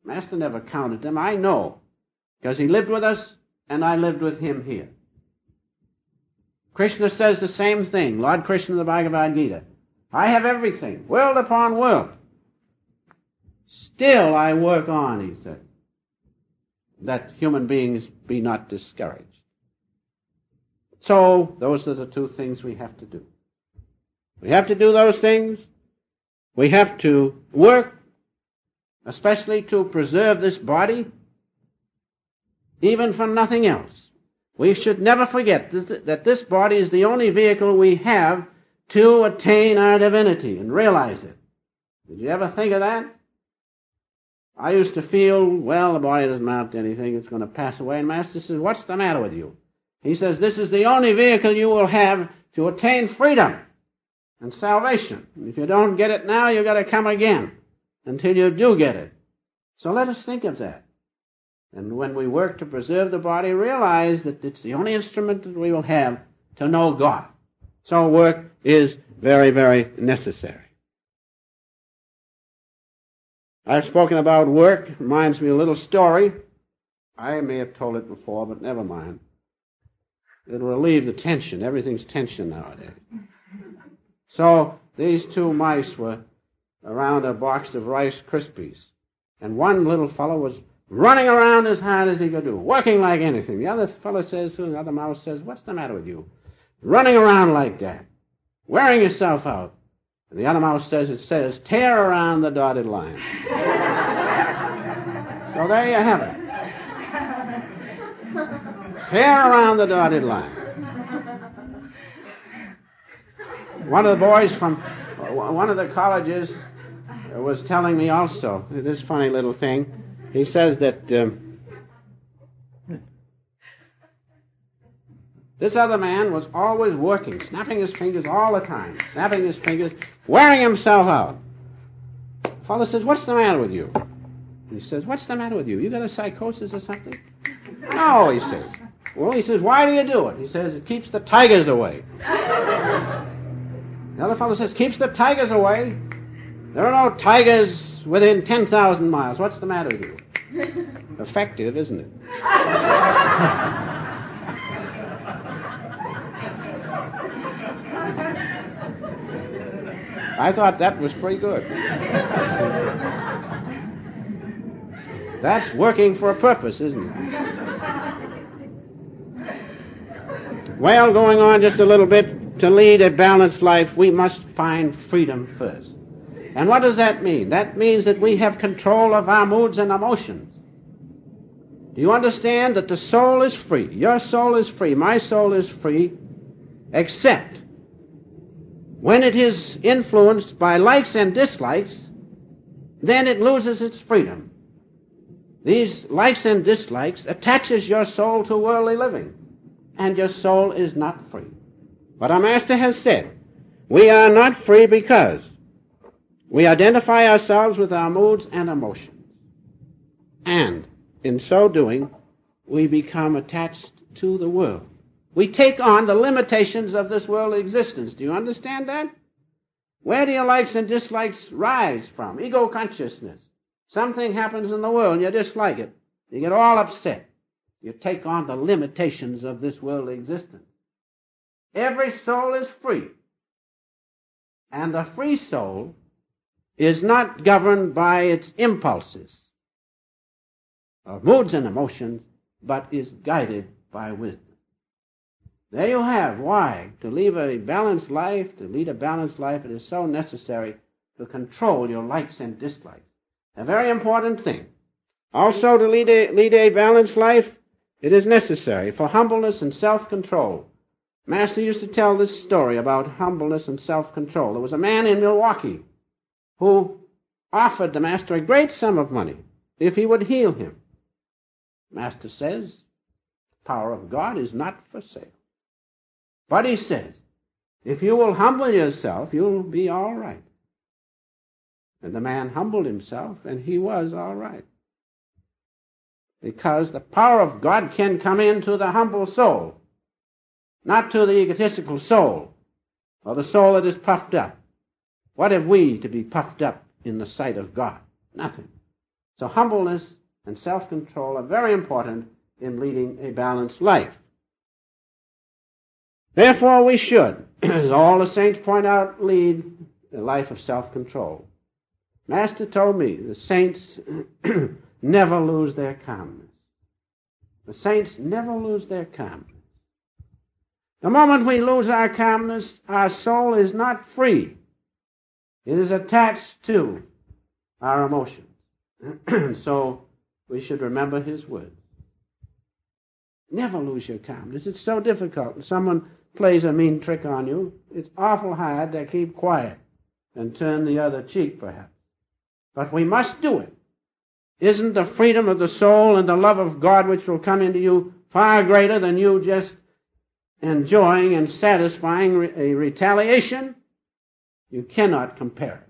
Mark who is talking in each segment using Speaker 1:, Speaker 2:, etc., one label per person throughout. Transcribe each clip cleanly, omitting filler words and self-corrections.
Speaker 1: Master never counted them. I know, because he lived with us and I lived with him here. Krishna says the same thing. Lord Krishna in the Bhagavad Gita. I have everything, world upon world. Still I work on, he said, that human beings be not discouraged. So those are the two things we have to do. We have to do those things. We have to work, especially to preserve this body, even for nothing else. We should never forget that this body is the only vehicle we have to attain our divinity and realize it. Did you ever think of that? I used to feel, well, the body doesn't amount to anything, it's going to pass away. And Master says, what's the matter with you? He says, this is the only vehicle you will have to attain freedom and salvation. If you don't get it now, you've got to come again until you do get it. So let us think of that. And when we work to preserve the body, realize that it's the only instrument that we will have to know God. So work is very, very necessary. I've spoken about work. It reminds me of a little story. I may have told it before, but never mind. It'll relieve the tension. Everything's tension nowadays. So these two mice were around a box of Rice Krispies. And one little fellow was running around as hard as he could do, working like anything. The other fellow says, the other mouse says, what's the matter with you? Running around like that, wearing yourself out. And the other mouse says, it says, tear around the dotted line. So there you have it. Tear around the dotted line. One of the boys from one of the colleges was telling me also this funny little thing. He says that this other man was always working, snapping his fingers all the time, snapping his fingers, wearing himself out. The fellow says, what's the matter with you? He says, what's the matter with you? You got a psychosis or something? No, he says. Well, he says, why do you do it? He says, it keeps the tigers away. The other fellow says, keeps the tigers away? There are no tigers within 10,000 miles. What's the matter with you? Effective, isn't it? I thought that was pretty good. That's working for a purpose, isn't it? Well, going on just a little bit, to lead a balanced life, we must find freedom first. And what does that mean? That means that we have control of our moods and emotions. Do you understand that the soul is free? Your soul is free. My soul is free, except when it is influenced by likes and dislikes, then it loses its freedom. These likes and dislikes attaches your soul to worldly living, and your soul is not free. But our Master has said, we are not free because we identify ourselves with our moods and emotions. And in so doing, we become attached to the world. We take on the limitations of this worldly existence. Do you understand that? Where do your likes and dislikes rise from? Ego consciousness. Something happens in the world and you dislike it. You get all upset. You take on the limitations of this worldly existence. Every soul is free. And the free soul is not governed by its impulses of moods and emotions, but is guided by wisdom. There you have why, to lead a balanced life, it is so necessary to control your likes and dislikes. A very important thing. Also, to lead a balanced life, it is necessary for humbleness and self-control. Master used to tell this story about humbleness and self-control. There was a man in Milwaukee who offered the Master a great sum of money if he would heal him. Master says, the power of God is not for sale. But he says, if you will humble yourself, you'll be all right. And the man humbled himself, and he was all right. Because the power of God can come into the humble soul, not to the egotistical soul, or the soul that is puffed up. What have we to be puffed up in the sight of God? Nothing. So humbleness and self-control are very important in leading a balanced life. Therefore, we should, as all the saints point out, lead a life of self-control. Master told me the saints never lose their calmness. The saints never lose their calmness. The moment we lose our calmness, our soul is not free. It is attached to our emotions. So we should remember his words. Never lose your calmness. It's so difficult. When someone plays a mean trick on you, it's awful hard to keep quiet and turn the other cheek, perhaps. But we must do it. Isn't the freedom of the soul and the love of God which will come into you far greater than you just enjoying and satisfying a retaliation? You cannot compare it.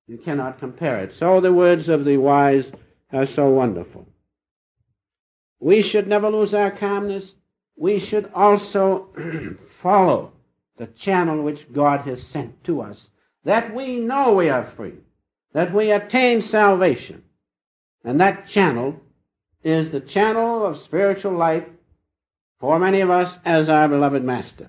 Speaker 1: You cannot compare it. So the words of the wise are so wonderful. We should never lose our calmness. We should also follow the channel which God has sent to us, that we know we are free, that we attain salvation. And that channel is the channel of spiritual life for many of us as our beloved Master.